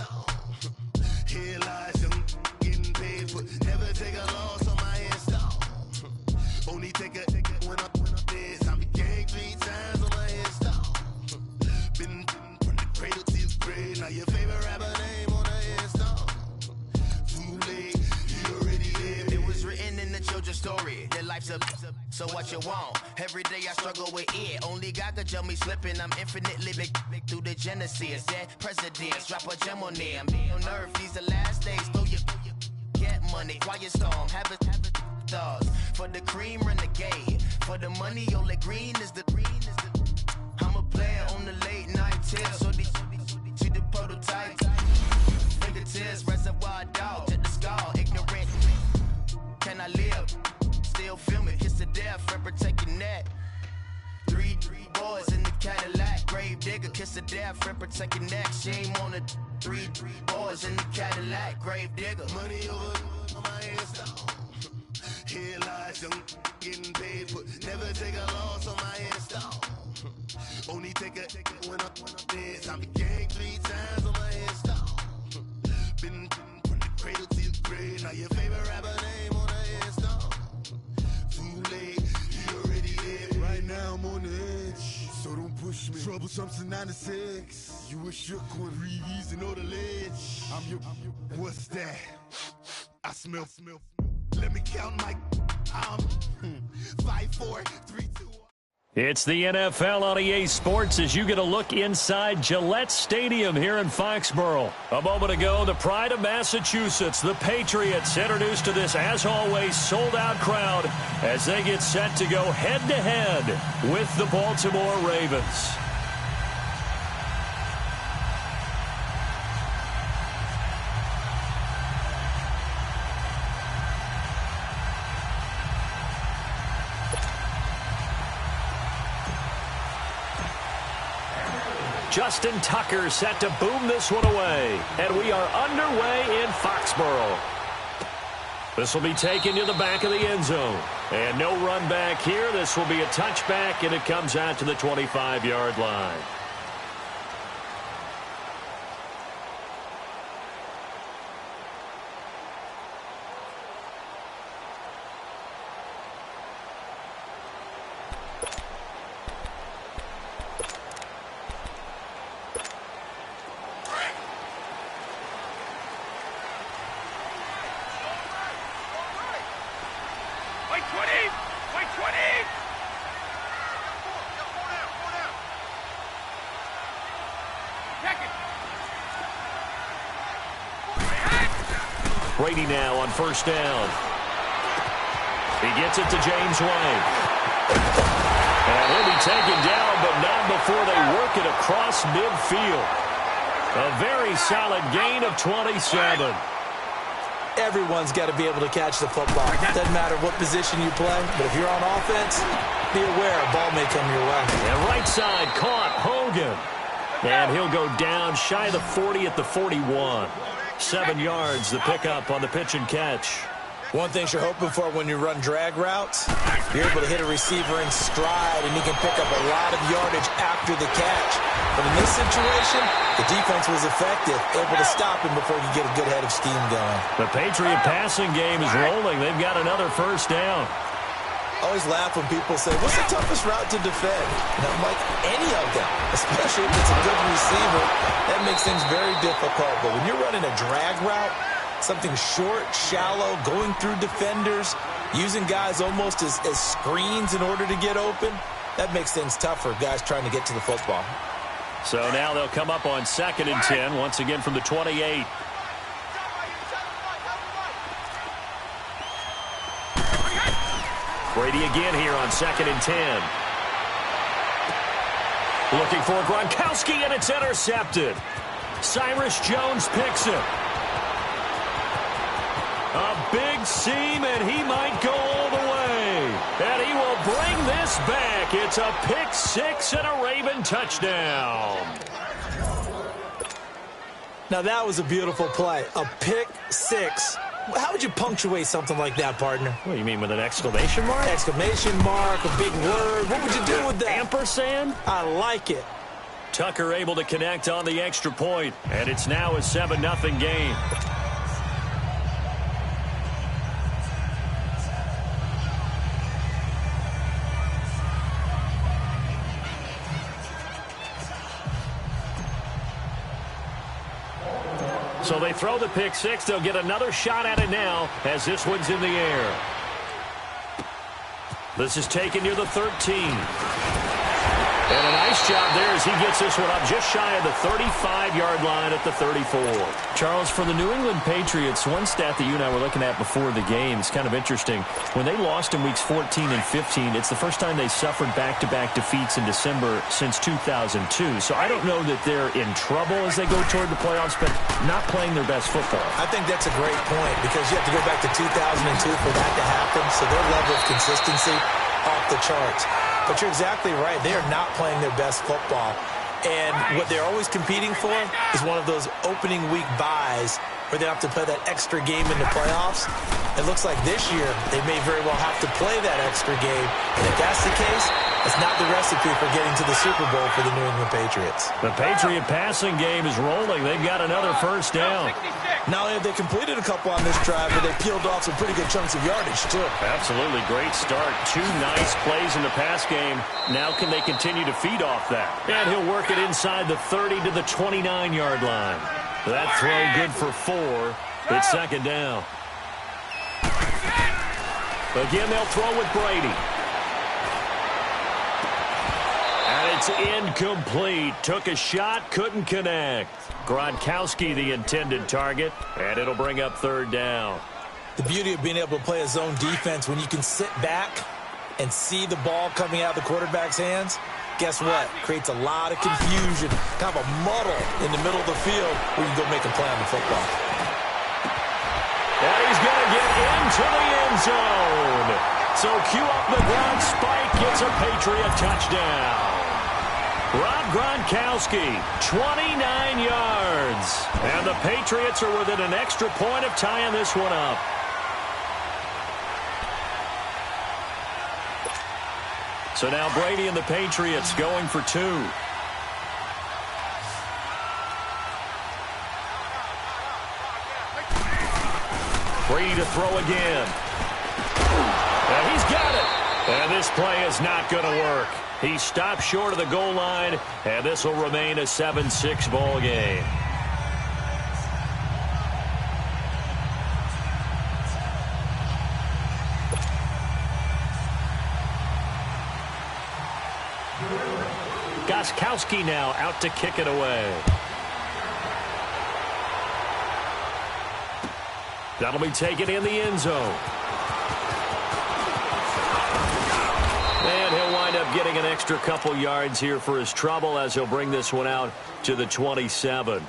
install. Here lies young, getting paid, but never take a loss on my install. Only take a when I'm dead. I be gang 3 times on my install. Been from the cradle to the grave. Now your favorite rapper name on the install. Too late, you already lived. It was written in the children's story. Their life's a so what you want? Every day I struggle with it. Only God could tell me slipping. I'm infinitely big through the genesis. Dead presidents, drop a gem on them. On earth, these the last days. Throw your get money, quiet storm. Have it thoughts. For the cream, renegade. For the money, only green is the. I'm a player on the late night tip. So these the prototype. Fingertips, reservoir dog. Check the skull, ignorant. Can I live? Still film it, kiss to death, and protect your neck. Three boys in the Cadillac, grave digger, kiss to death, and protect your neck. Shame on the three boys in the Cadillac, grave digger. Money over on my install. Here lies young, getting paid, but never take a loss on my install. Only take a when I'm dead. I be gang 3 times on my install. Been from the cradle to the grave. Now your favorite rapper name on the install. Too late, you already there. Right now I'm on the edge, so don't push me. Troublesome to 96. You a shook one, reason or the ledge. I'm your. What's that? I smell. Let me count my. 5, 4, 3, 2. It's the NFL on EA Sports as you get a look inside Gillette Stadium here in Foxborough. A moment ago, the pride of Massachusetts, the Patriots, introduced to this, as always, sold-out crowd as they get set to go head-to-head with the Baltimore Ravens. Justin Tucker set to boom this one away. And we are underway in Foxborough. This will be taken to the back of the end zone. And no run back here. This will be a touchback, and it comes out to the 25-yard line. Brady now on first down. He gets it to James White. And he'll be taken down, but not before they work it across midfield. A very solid gain of 27. Everyone's got to be able to catch the football. Doesn't matter what position you play, but if you're on offense, be aware a ball may come your way. And right side caught Hogan. And he'll go down shy of the 40 at the 41. 7 yards, the pickup on the pitch and catch. One thing you're hoping for when you run drag routes, you're able to hit a receiver in stride, and he can pick up a lot of yardage after the catch. But in this situation, the defense was effective, able to stop him before you get a good head of steam going. The Patriot passing game is rolling. They've got another first down. I always laugh when people say, what's the toughest route to defend? And I'm like, any of them, especially if it's a good receiver. That makes things very difficult. But when you're running a drag route, something short, shallow, going through defenders, using guys almost as screens in order to get open, that makes things tougher, guys trying to get to the football. So now they'll come up on 2nd and 10, once again from the 28. Brady again here on 2nd and 10. Looking for Gronkowski, and it's intercepted. Cyrus Jones picks it. A big seam, and he might go all the way. And he will bring this back. It's a pick six and a Raven touchdown. Now that was a beautiful play. A pick six. How would you punctuate something like that, partner? What do you mean, with an exclamation mark? Exclamation mark, a big word. What would you do with that? Ampersand? I like it. Tucker able to connect on the extra point, and it's now a 7-0 game. So they throw the pick six. They'll get another shot at it now as this one's in the air. This is taken near the 13. And a nice job there as he gets this one up just shy of the 35-yard line at the 34. Charles, for the New England Patriots, one stat that you and I were looking at before the game is kind of interesting. When they lost in weeks 14 and 15, it's the first time they suffered back-to-back defeats in December since 2002. So I don't know that they're in trouble as they go toward the playoffs, but not playing their best football. I think that's a great point because you have to go back to 2002 for that to happen. So their level of consistency off the charts. But you're exactly right. They are not playing their best football. And what they're always competing for is one of those opening week buys where they have to play that extra game in the playoffs. It looks like this year they may very well have to play that extra game. And if that's the case, it's not the recipe for getting to the Super Bowl for the New England Patriots. The Patriot passing game is rolling. They've got another first down. Not only have they completed a couple on this drive, but they peeled off some pretty good chunks of yardage, too. Absolutely. Great start. Two nice plays in the pass game. Now can they continue to feed off that? And he'll work it inside the 30 to the 29-yard line. That throw good for 4. It's second down. Again, they'll throw with Brady. And it's incomplete. Took a shot, couldn't connect. Gronkowski, the intended target, and it'll bring up third down. The beauty of being able to play a zone defense when you can sit back and see the ball coming out of the quarterback's hands, guess what? Creates a lot of confusion, kind of a muddle in the middle of the field where you can go make a play on the football. And he's going to get into the end zone. So cue up the Gronk spike, gets a Patriot touchdown. Rob Gronkowski, 29 yards. And the Patriots are within an extra point of tying this one up. So now Brady and the Patriots going for 2. Brady to throw again. And he's got it. And this play is not going to work. He stopped short of the goal line, and this will remain a 7-6 ball game. Gronkowski now out to kick it away. That'll be taken in the end zone. And he'll wind up getting an extra couple yards here for his trouble as he'll bring this one out to the 27.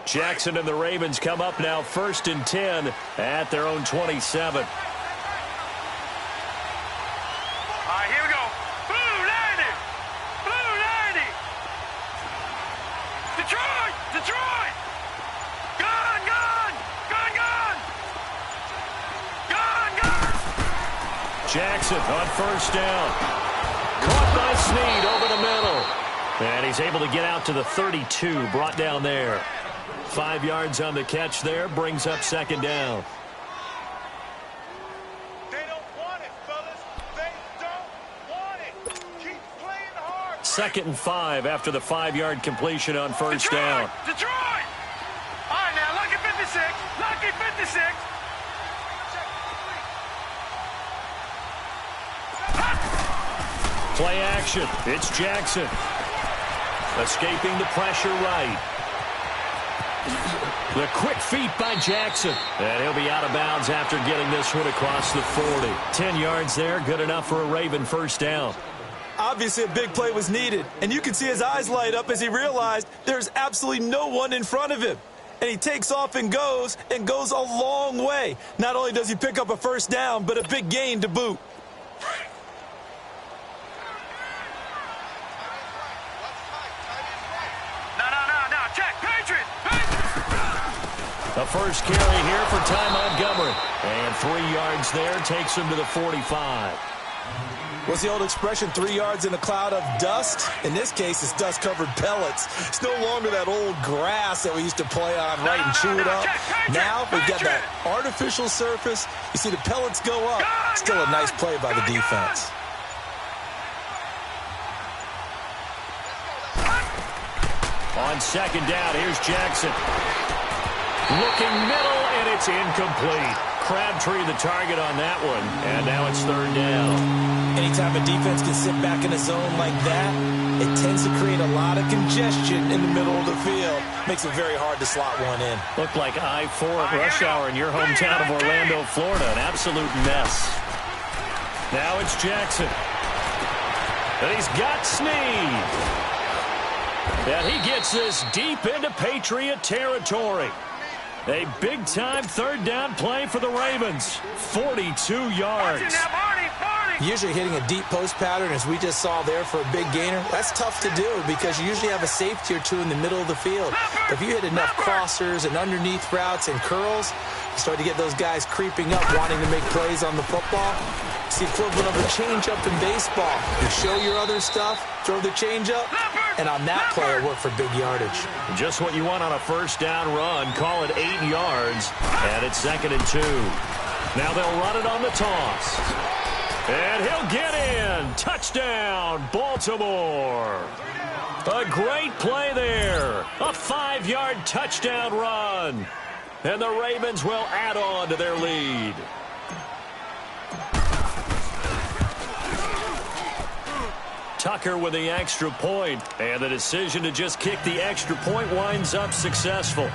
Jackson and the Ravens come up now 1st and 10 at their own 27. Here we go. Blue 90. Blue 90. Detroit. Detroit. Gone, gone. Gone, gone. Gone, gone. Jackson on 1st down. Caught by Snead over the middle. And he's able to get out to the 32, brought down there. 5 yards on the catch there, brings up 2nd down. They don't want it, fellas. They don't want it. Keep playing hard. 2nd and 5 after the 5-yard completion on 1st down. Detroit! All right, now, lucky 56. Lucky 56. Play action. It's Jackson. Escaping the pressure right. The quick feet by Jackson. And he'll be out of bounds after getting this one across the 40. 10 yards there, good enough for a Raven 1st down. Obviously, a big play was needed, and you can see his eyes light up as he realized there's absolutely no one in front of him. And he takes off and goes a long way. Not only does he pick up a 1st down, but a big gain to boot. The first carry here for Ty Montgomery. And 3 yards there takes him to the 45. What's the old expression, 3 yards in a cloud of dust? In this case, it's dust-covered pellets. It's no longer that old grass that we used to play on, right, and chew it up. Now we've got that artificial surface. You see the pellets go up. Still a nice play by the defense. On second down, here's Jackson. Looking middle, and it's incomplete. Crabtree the target on that one, and now it's third down. Anytime a defense can sit back in a zone like that, it tends to create a lot of congestion in the middle of the field. Makes it very hard to slot one in. Looked like I-4 at rush hour in your hometown of Orlando, Florida. An absolute mess. Now it's Jackson. And he's got Snead. And he gets this deep into Patriot territory. A big-time third down play for the Ravens. 42 yards. Usually hitting a deep post pattern, as we just saw there for a big gainer, that's tough to do because you usually have a safety or two in the middle of the field. But if you hit enough crossers and underneath routes and curls, you start to get those guys creeping up, wanting to make plays on the football. It's the equivalent of a change-up in baseball. You show your other stuff, throw the change-up, and on that play, it worked for big yardage. Just what you want on a first down run. Call it 8 yards, and it's 2nd and 2. Now they'll run it on the toss. And he'll get in. Touchdown, Baltimore. A great play there. A 5-yard touchdown run. And the Ravens will add on to their lead. Tucker with the extra point, and the decision to just kick the extra point winds up successful.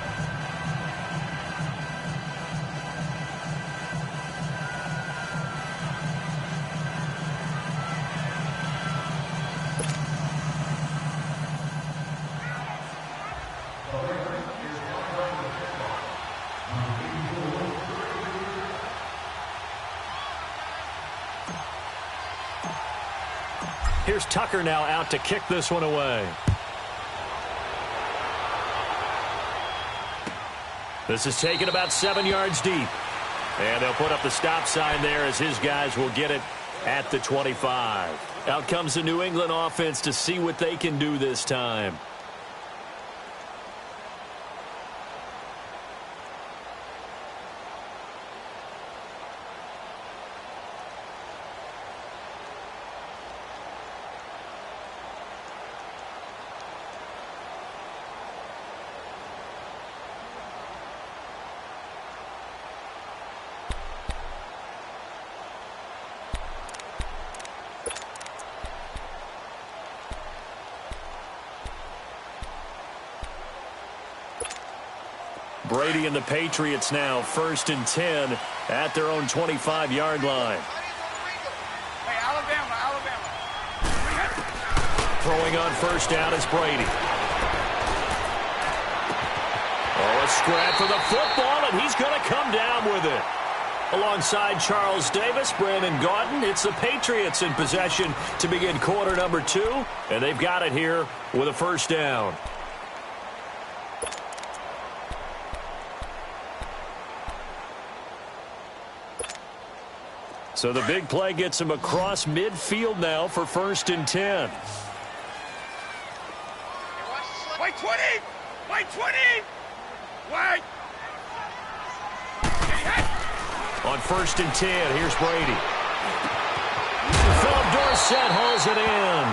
Here's Tucker now out to kick this one away. This is taken about 7 yards deep. And they'll put up the stop sign there as his guys will get it at the 25. Out comes the New England offense to see what they can do this time. Brady and the Patriots now 1st and 10 at their own 25-yard line. Hey, Alabama. Throwing on first down is Brady. Oh, a scrap for the football, and he's going to come down with it. Alongside Charles Davis, Brandon Gaudin, it's the Patriots in possession to begin quarter number 2, and they've got it here with a first down. So the big play gets him across midfield now for 1st and 10. Wait, 20! Wait, 20! Wait! On 1st and 10, here's Brady. Philip Dorsett hauls it in.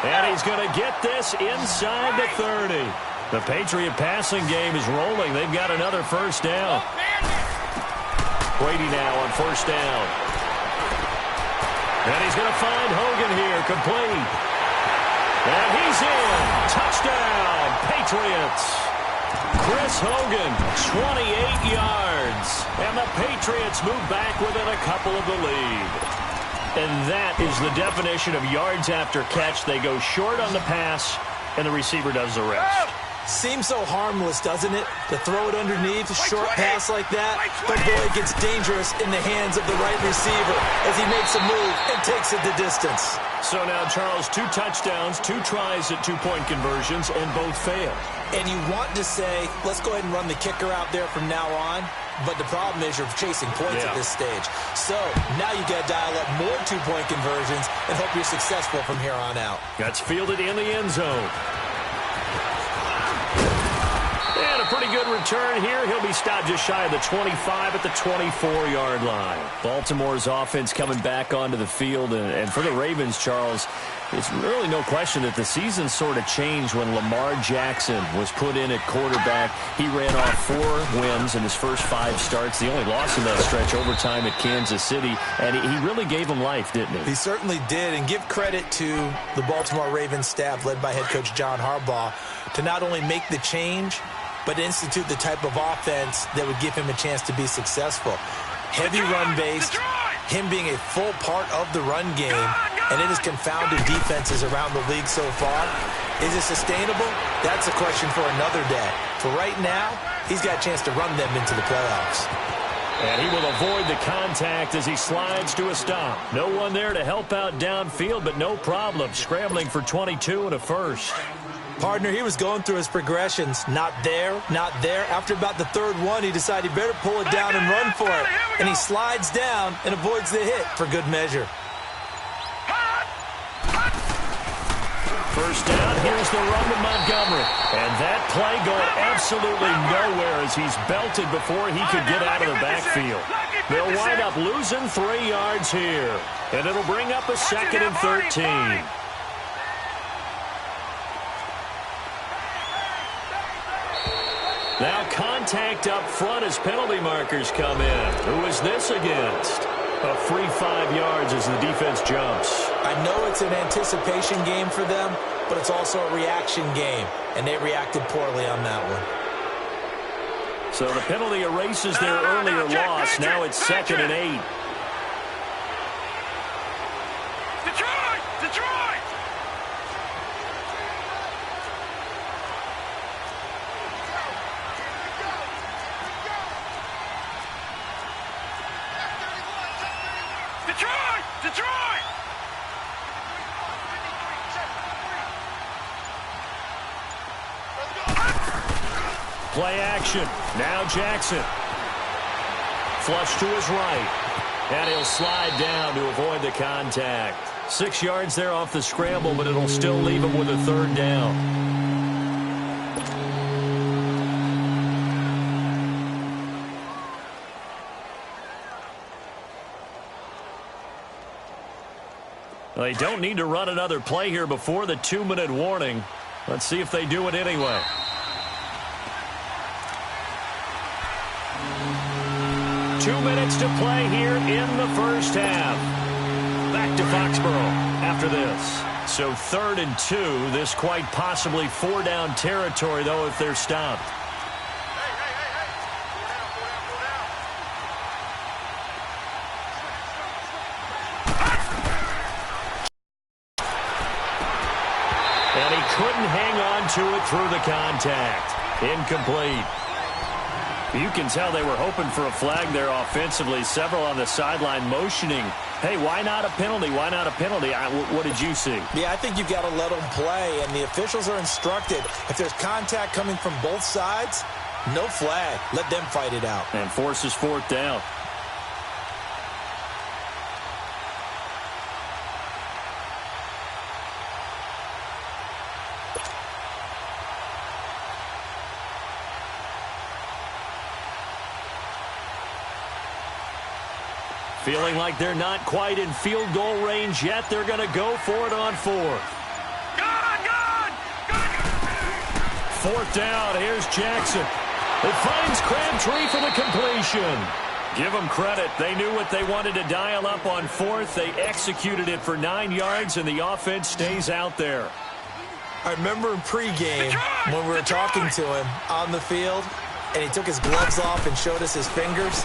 And he's going to get this inside the 30. The Patriot passing game is rolling. They've got another first down. Brady now on 1st down. And he's going to find Hogan here, complete. And he's in. Touchdown, Patriots. Chris Hogan, 28 yards. And the Patriots move back within a couple of the lead. And that is the definition of yards after catch. They go short on the pass, and the receiver does the rest. Seems so harmless, doesn't it? To throw it underneath, a short pass like that. But boy, it gets dangerous in the hands of the right receiver as he makes a move and takes it the distance. So now, Charles, 2 touchdowns, 2 tries at 2-point conversions, and both failed. And you want to say, let's go ahead and run the kicker out there from now on. But the problem is you're chasing points at this stage. So now you got to dial up more 2-point conversions and hope you're successful from here on out. That's fielded in the end zone. And a pretty good return here. He'll be stopped just shy of the 25 at the 24-yard line. Baltimore's offense coming back onto the field. And for the Ravens, Charles, it's really no question that the season sort of changed when Lamar Jackson was put in at quarterback. He ran off 4 wins in his first 5 starts. The only loss in that stretch overtime at Kansas City. And he really gave him life, didn't he? He certainly did. And give credit to the Baltimore Ravens staff led by head coach John Harbaugh to not only make the change, but institute the type of offense that would give him a chance to be successful. Heavy run-based, him being a full part of the run game, and it has confounded defenses around the league so far. Is it sustainable? That's a question for another day. For right now, he's got a chance to run them into the playoffs. And he will avoid the contact as he slides to a stop. No one there to help out downfield, but no problem. Scrambling for 22 and a first. Partner, he was going through his progressions. Not there, not there. After about the 3rd one, he decided he better pull it down and run for it. And he slides down and avoids the hit for good measure. First down, here's the run to Montgomery. And that play going absolutely nowhere as he's belted before he could get out of the backfield. They'll wind up losing 3 yards here. And it'll bring up a 2nd and 13. Now contact up front as penalty markers come in. Who is this against? A free 5 yards as the defense jumps. I know it's an anticipation game for them, but it's also a reaction game, and they reacted poorly on that one. So the penalty erases their earlier loss. Now it's 2nd and 8. Detroit! Detroit! Play action. Now Jackson. Flush to his right. And he'll slide down to avoid the contact. 6 yards there off the scramble, but it'll still leave him with a 3rd down. They don't need to run another play here before the 2-minute warning. Let's see if they do it anyway. Two minutes to play here in the first half. Back to Foxborough after this. So 3rd and 2. This quite possibly 4-down territory, though, if they're stopped. And he couldn't hang on to it through the contact. Incomplete. You can tell they were hoping for a flag there offensively. Several on the sideline motioning, hey, why not a penalty? Why not a penalty? What did you see? Yeah, I think you've got to let them play, and the officials are instructed. If there's contact coming from both sides, no flag. Let them fight it out. And forces 4th down. Feeling like they're not quite in field goal range yet. They're going to go for it on 4th. Gone! 4th down. Here's Jackson. It finds Crabtree for the completion. Give them credit. They knew what they wanted to dial up on 4th. They executed it for 9 yards, and the offense stays out there. I remember in pregame when we were talking to him on the field, and he took his gloves off and showed us his fingers.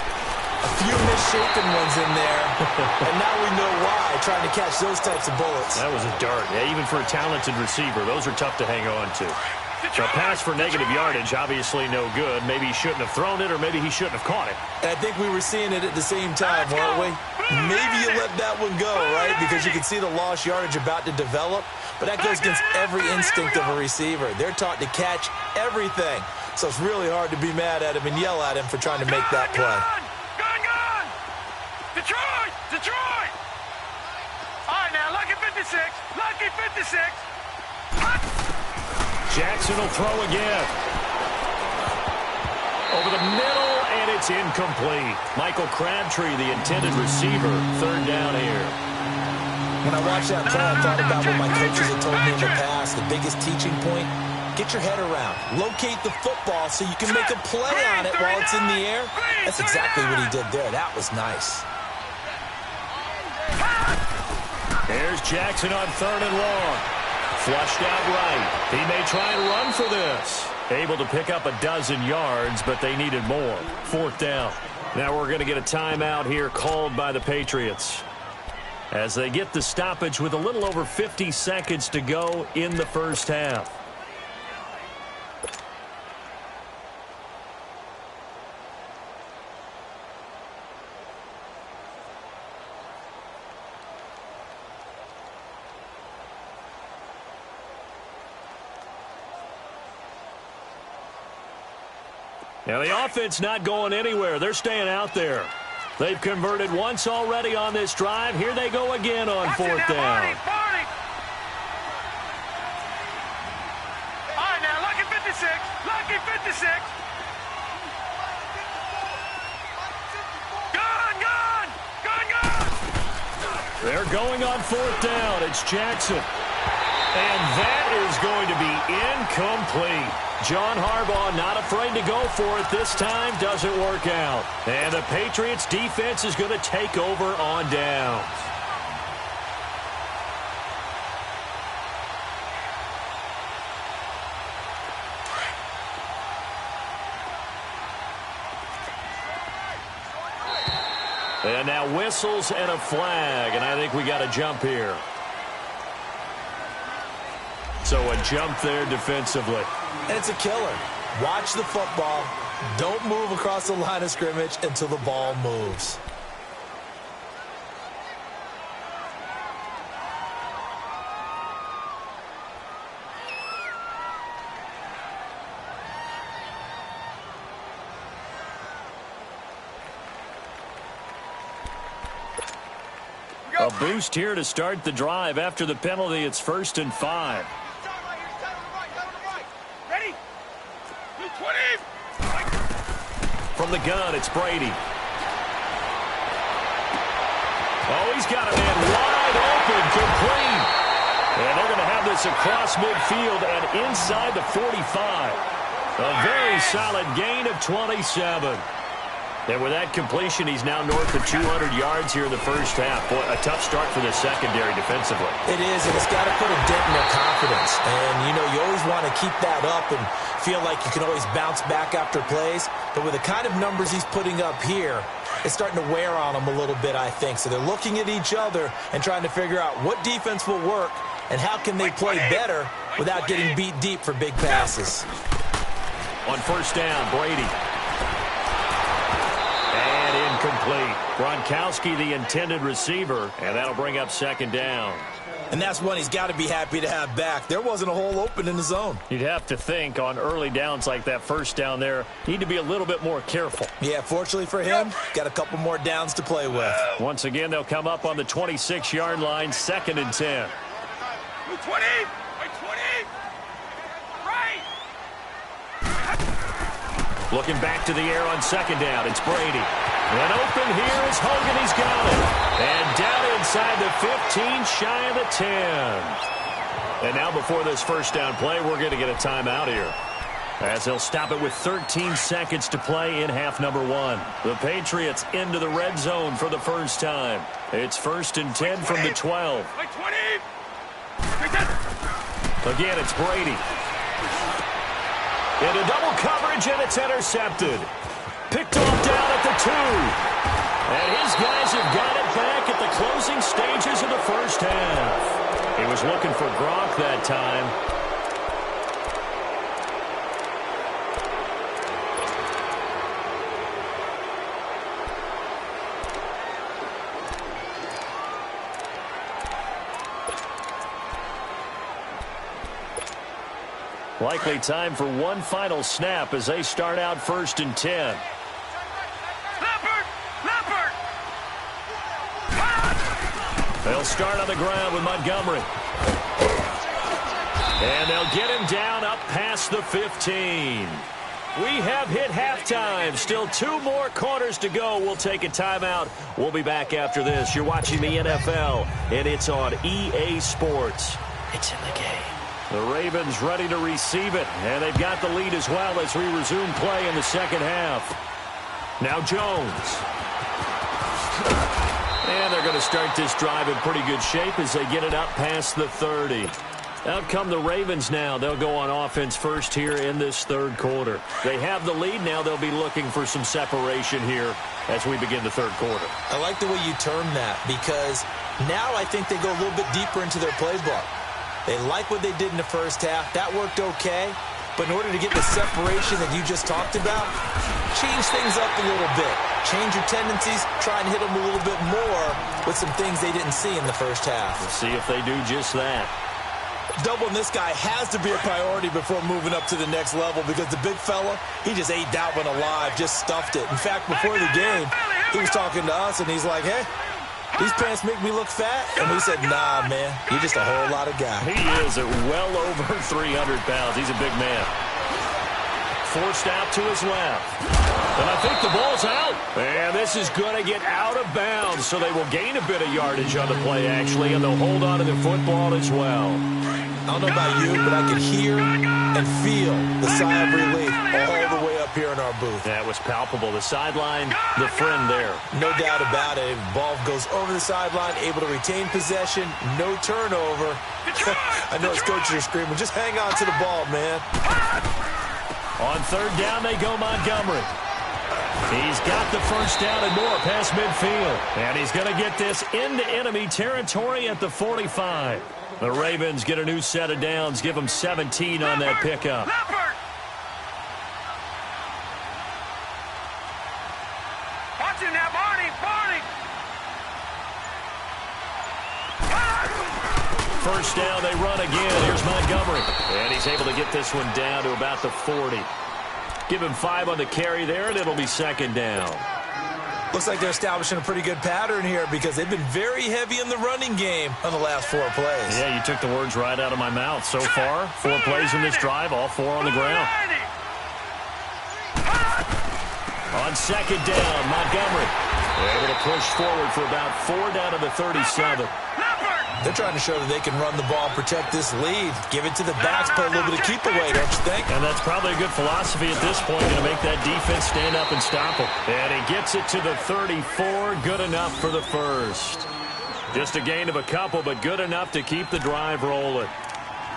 A few misshapen ones in there, and now we know why, trying to catch those types of bullets. That was a dart. Yeah, even for a talented receiver, those are tough to hang on to. A pass for negative yardage, obviously no good. Maybe he shouldn't have thrown it, or maybe he shouldn't have caught it. And I think we were seeing it at the same time, weren't we? Maybe you let that one go, right? Because you can see the lost yardage about to develop. But that goes against every instinct of a receiver. They're taught to catch everything. So it's really hard to be mad at him and yell at him for trying to make that play. Gone! Detroit! Detroit! All right, now, lucky 56. Lucky 56. Jackson will throw again. Over the middle, and it's incomplete. Michael Crabtree, the intended receiver, third down here. When I watched that play, I thought about what my coaches had told me in the past. The biggest teaching point, get your head around. Locate the football so you can make a play on it while it's in the air. That's exactly what he did there. That was nice. There's Jackson on third and long. Flushed out right. He may try and run for this. Able to pick up a dozen yards, but they needed more. Fourth down. Now we're going to get a timeout here called by the Patriots, as they get the stoppage with a little over 50 seconds to go in the first half. Now the offense not going anywhere. They're staying out there. They've converted once already on this drive. Here they go again on fourth down. Barney. All right, now, lucky 56. Lucky 56. Gone! They're going on fourth down. It's Jackson. And that is going to be incomplete. John Harbaugh not afraid to go for it this time. Doesn't work out. And the Patriots defense is going to take over on downs. And now whistles and a flag. And I think we got a jump here. So a jump there defensively. And it's a killer. Watch the football. Don't move across the line of scrimmage until the ball moves. A boost here to start the drive. After the penalty, it's 1st and 5. Ready? 20. From the gun, it's Brady. Oh, he's got a man wide open, complete. And they're going to have this across midfield and inside the 45. A very solid gain of 27. And with that completion, he's now north of 200 yards here in the first half. Boy, a tough start for the secondary defensively. It is, and it's got to put a dent in their confidence. And, you know, you always want to keep that up and feel like you can always bounce back after plays. But with the kind of numbers he's putting up here, it's starting to wear on them a little bit, I think. So they're looking at each other and trying to figure out what defense will work and how can they play better without getting beat deep for big passes. On first down, Brady. Incomplete. Gronkowski, the intended receiver, and that'll bring up second down. And that's one he's got to be happy to have back. There wasn't a hole open in the zone. You'd have to think on early downs like that first down there, need to be a little bit more careful. Yeah, fortunately for him, got a couple more downs to play with. Once again, they'll come up on the 26-yard line, 2nd and 10. 20. Right. Looking back to the air on second down, it's Brady. And open here is Hogan. He's got it. And down inside the 15, shy of the 10. And now before this first down play, we're going to get a timeout here, as they'll stop it with 13 seconds to play in half number 1. The Patriots into the red zone for the first time. It's 1st and 10 from the 12. Again, it's Brady. Into double coverage, and it's intercepted. Picked off down at the 2. And his guys have got it back at the closing stages of the first half. He was looking for Gronk that time. Likely time for one final snap as they start out 1st and 10. They'll start on the ground with Montgomery. And they'll get him down up past the 15. We have hit halftime. Still 2 more quarters to go. We'll take a timeout. We'll be back after this. You're watching the NFL, and it's on EA Sports. It's in the game. The Ravens ready to receive it, and they've got the lead as well as we resume play in the second half. Now Jones. And they're going to start this drive in pretty good shape as they get it up past the 30. Out come the Ravens now. They'll go on offense first here in this 3rd quarter. They have the lead now. They'll be looking for some separation here as we begin the 3rd quarter. I like the way you term that because now I think they go a little bit deeper into their playbook. They like what they did in the first half. That worked okay. But in order to get the separation that you just talked about, change things up a little bit. Change your tendencies. Try and hit them a little bit more with some things they didn't see in the first half. We'll see if they do just that. Doubling this guy has to be a priority before moving up to the next level because the big fella, he just ate that one alive, just stuffed it. In fact, before the game, he was talking to us, and he's like, hey, these pants make me look fat? And we said, nah, man, you're just a whole lot of guy. He is at well over 300 pounds. He's a big man. Forced out to his left. And I think the ball's out. And this is going to get out of bounds, so they will gain a bit of yardage on the play, actually, and they'll hold on to the football as well. I don't know about you, but I can hear and feel the sigh of relief all the way up here in our booth. That was palpable. The sideline, the friend there. No doubt about it. Ball goes over the sideline, able to retain possession, no turnover. I know his coaches are screaming, just hang on to the ball, man. On 3rd down, they go Montgomery. He's got the first down and more past midfield. And he's going to get this into enemy territory at the 45. The Ravens get a new set of downs, give them 17 on that pickup. Watching that, Barney. First down, they run again. Here's Montgomery. And he's able to get this one down to about the 40. Give him 5 on the carry there, and it'll be 2nd down. Looks like they're establishing a pretty good pattern here because they've been very heavy in the running game on the last 4 plays. Yeah, you took the words right out of my mouth. So far, 4 plays in this drive, all 4 on the ground. On 2nd down, Montgomery able to push forward for about 4 down to the 37. They're trying to show that they can run the ball, protect this lead, give it to the backs, play a little bit of keep away, don't you think? And that's probably a good philosophy at this point, going to make that defense stand up and stop them. And he gets it to the 34, good enough for the first. Just a gain of a couple, but good enough to keep the drive rolling.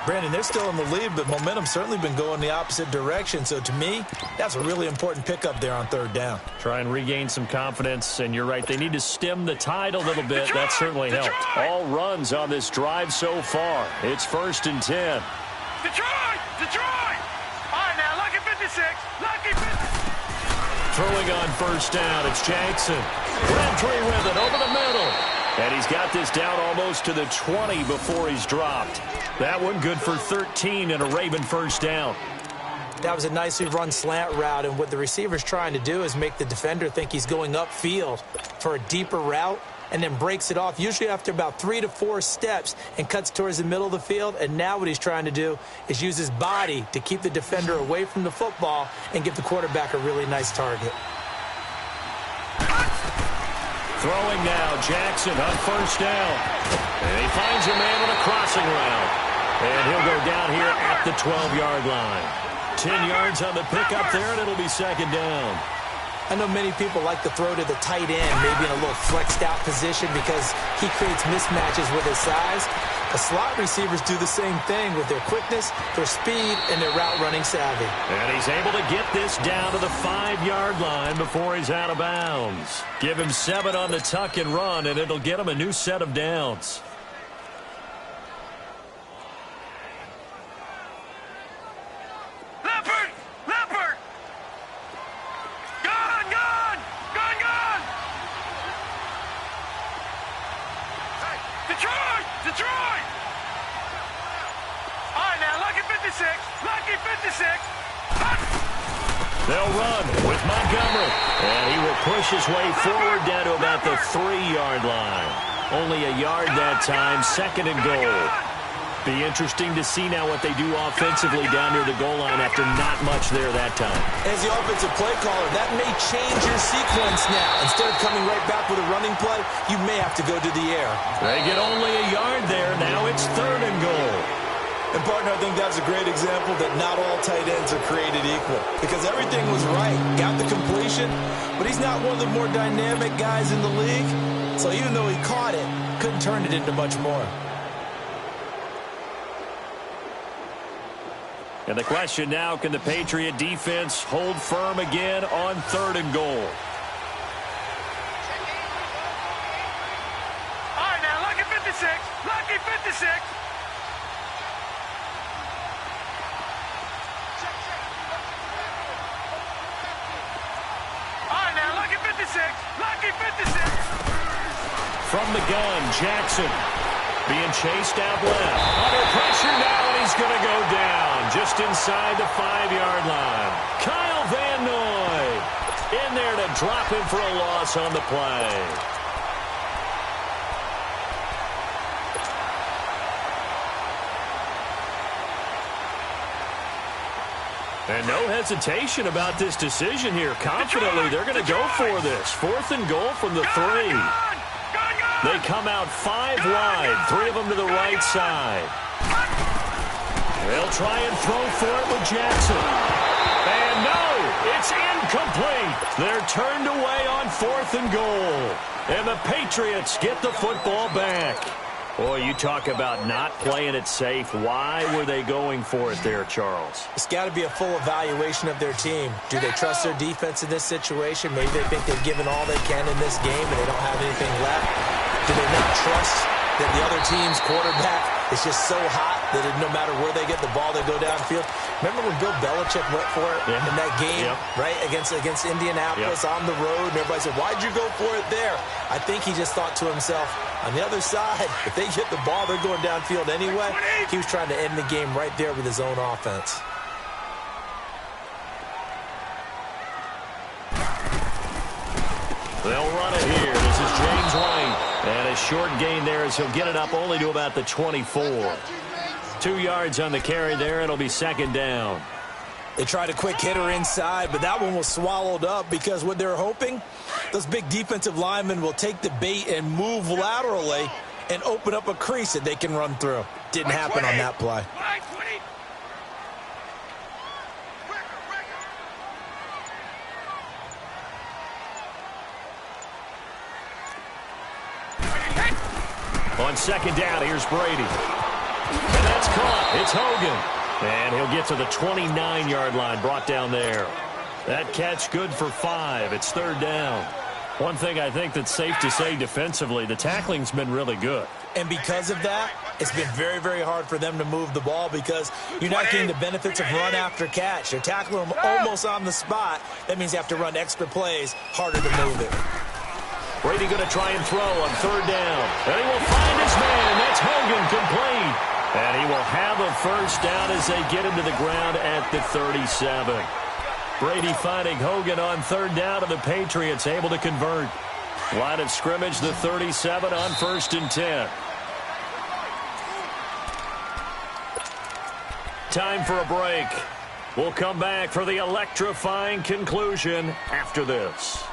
Brandon, they're still in the lead, but momentum's certainly been going the opposite direction. So to me, that's a really important pickup there on 3rd down. Try and regain some confidence, and you're right. They need to stem the tide a little bit. That certainly helped. All runs on this drive so far. It's 1st and 10. Detroit! All right, now, lucky 56. Lucky 56. Throwing on 1st down, it's Jackson. Crabtree with it over the middle. And he's got this down almost to the 20 before he's dropped. That one good for 13 and a Raven 1st down. That was a nicely run slant route, and what the receiver's trying to do is make the defender think he's going upfield for a deeper route and then breaks it off, usually after about 3 to 4 steps, and cuts towards the middle of the field. And now what he's trying to do is use his body to keep the defender away from the football and give the quarterback a really nice target. Throwing now, Jackson on 1st down. And he finds a man with a crossing route. And he'll go down here at the 12-yard line. 10 yards on the pickup there, and it'll be 2nd down. I know many people like to throw to the tight end, maybe in a little flexed out position because he creates mismatches with his size. The slot receivers do the same thing with their quickness, their speed, and their route running savvy. And he's able to get this down to the 5-yard line before he's out of bounds. Give him 7 on the tuck and run, and it'll get him a new set of downs. Detroit! All right, now, lucky 56. Lucky They'll run with Montgomery. And he will push his way forward down to about the 3-yard line. Only a yard that time, 2nd and goal. Be interesting to see now what they do offensively down near the goal line after not much there that time. As the offensive play caller, that may change your sequence now. Instead of coming right back with a running play, you may have to go to the air. They get only a yard there. Now it's 3rd and goal. And, partner, I think that's a great example that not all tight ends are created equal. Because everything was right. Got the completion, but he's not one of the more dynamic guys in the league. So even though he caught it, couldn't turn it into much more. And the question now, can the Patriot defense hold firm again on 3rd and goal? All right, now, lucky 56. Lucky 56. All right, now, lucky 56. Lucky 56. From the gun, Jackson being chased out left. Under pressure now, and he's going to go down just inside the 5-yard line. Kyle Van Noy in there to drop him for a loss on the play. And no hesitation about this decision here. Confidently, they're going to go for this. 4th and goal from the 3. They come out 5 wide, 3 of them to the right side. They'll try and throw for it with Jackson. And no, it's incomplete. They're turned away on 4th and goal. And the Patriots get the football back. Boy, you talk about not playing it safe. Why were they going for it there, Charles? It's got to be a full evaluation of their team. Do they trust their defense in this situation? Maybe they think they've given all they can in this game and they don't have anything left. Do they not trust that the other team's quarterback is just so hot that no matter where they get the ball, they go downfield? Remember when Bill Belichick went for it in that game, right, against Indianapolis on the road, and everybody said, why'd you go for it there? I think he just thought to himself, on the other side, if they get the ball, they're going downfield anyway. He was trying to end the game right there with his own offense. They'll run it here. This is James White. And a short gain there as he'll get it up only to about the 24. 2 yards on the carry there. It'll be 2nd down. They tried a quick hitter inside, but that one was swallowed up because what they're hoping, those big defensive linemen will take the bait and move laterally and open up a crease that they can run through. Didn't happen on that play. On 2nd down, here's Brady. And that's caught. It's Hogan. And he'll get to the 29-yard line, brought down there. That catch good for 5. It's 3rd down. One thing I think that's safe to say defensively, the tackling's been really good. And because of that, it's been very, very hard for them to move the ball because you're not getting the benefits of run after catch. They're tackling them almost on the spot. That means you have to run extra plays, harder to move it. Brady going to try and throw on 3rd down. And he will find his man. That's Hogan, complete. And he will have a 1st down as they get him to the ground at the 37. Brady finding Hogan on 3rd down, and the Patriots able to convert. Line of scrimmage, the 37 on 1st and 10. Time for a break. We'll come back for the electrifying conclusion after this.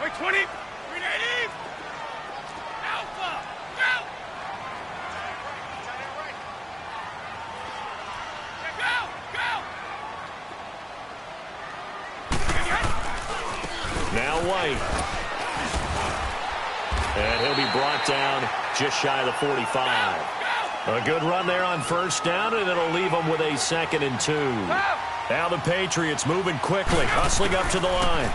Wait, 20. Grenade. Alpha. Go. Now White. And he'll be brought down just shy of the 45. A good run there on 1st down, and it'll leave them with a 2nd and 2. Now the Patriots moving quickly, hustling up to the line.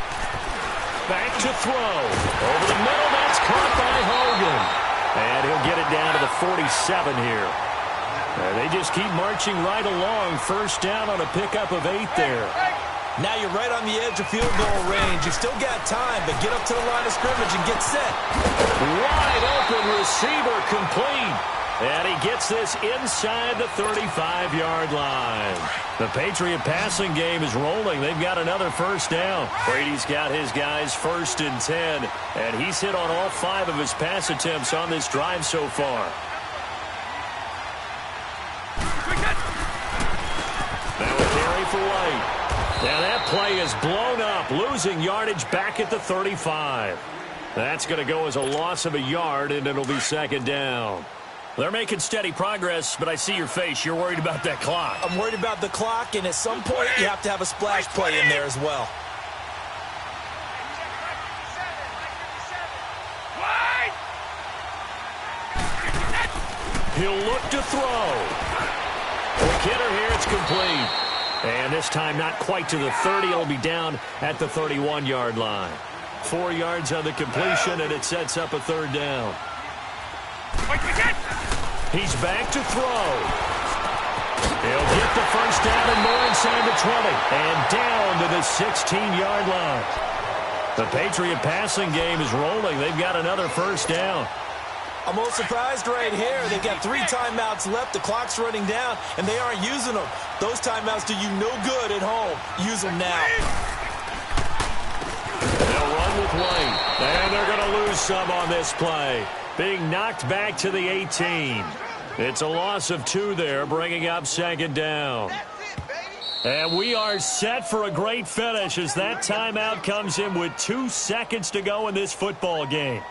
Back to throw. Over the middle, that's caught by Hogan. And he'll get it down to the 47 here. And they just keep marching right along. 1st down on a pickup of 8 there. Now you're right on the edge of field goal range. You've still got time, but get up to the line of scrimmage and get set. Wide open receiver complete. And he gets this inside the 35-yard line. The Patriot passing game is rolling. They've got another first down. Brady's got his guys 1st and 10, and he's hit on all 5 of his pass attempts on this drive so far. Now a carry for White. Now that play is blown up, losing yardage back at the 35. That's going to go as a loss of a yard, and it'll be 2nd down. They're making steady progress, but I see your face. You're worried about that clock. I'm worried about the clock, and at some point, you have to have a splash play in there as well. He'll look to throw. Quick hitter here, it's complete. And this time not quite to the 30. It'll be down at the 31-yard line. 4 yards on the completion, and it sets up a 3rd down. He's back to throw. He'll get the first down and more inside the 20. And down to the 16-yard line. The Patriot passing game is rolling. They've got another first down. I'm most surprised right here. They've got 3 timeouts left. The clock's running down, and they aren't using them. Those timeouts do you no good at home. Use them now. They'll run with White. And they're going to lose some on this play. Being knocked back to the 18. It's a loss of 2 there, bringing up 2nd down. And we are set for a great finish as that timeout comes in with 2 seconds to go in this football game.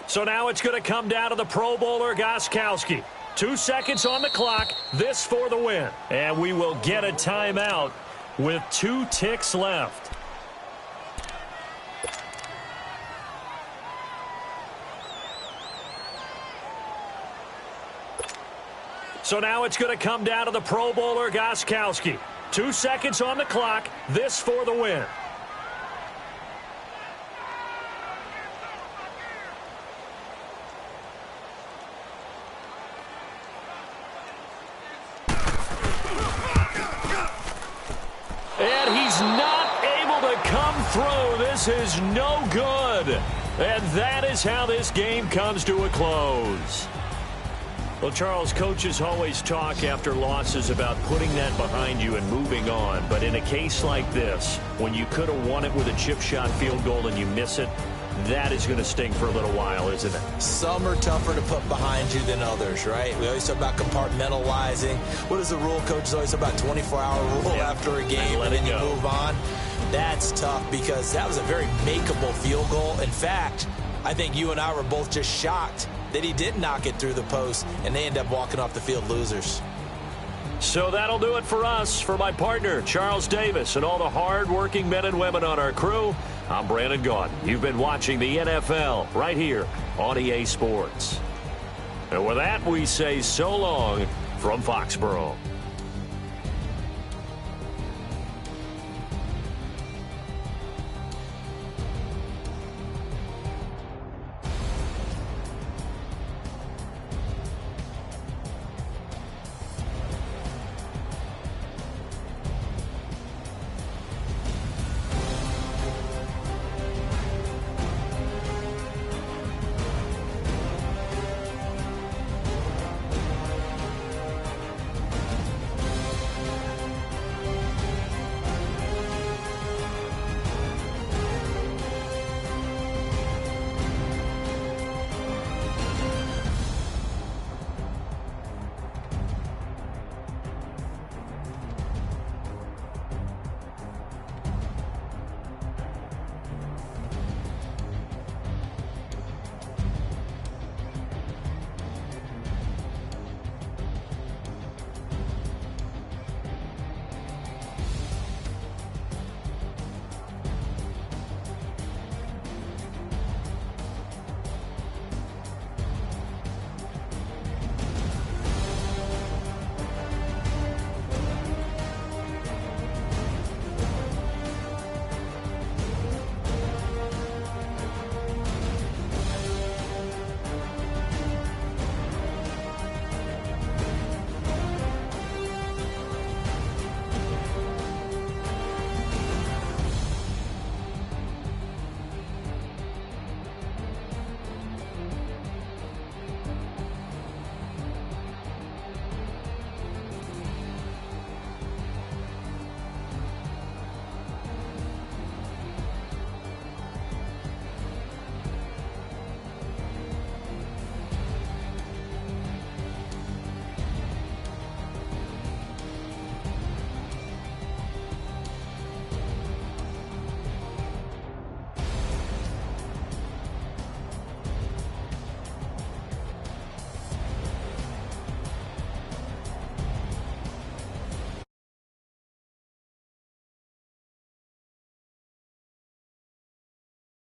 So now it's going to come down to the Pro Bowler, Gostkowski. 2 seconds on the clock. This for the win. And we will get a timeout with 2 ticks left. So now it's going to come down to the Pro Bowler, Gostkowski. 2 seconds on the clock. This for the win. And he's not able to come through. This is no good. And that is how this game comes to a close. Well, Charles, coaches always talk after losses about putting that behind you and moving on. But in a case like this, when you could have won it with a chip shot field goal and you miss it, that is going to sting for a little while, isn't it? Some are tougher to put behind you than others, right? We always talk about compartmentalizing. What is the rule? Coaches always talk about 24-hour rule after a game, and then you move on. That's tough because that was a very makeable field goal. In fact, I think you and I were both just shocked that he didn't knock it through the post, and they end up walking off the field losers. So that'll do it for us. For my partner, Charles Davis, and all the hard-working men and women on our crew, I'm Brandon Gaudin. You've been watching the NFL right here on EA Sports. And with that, we say so long from Foxborough.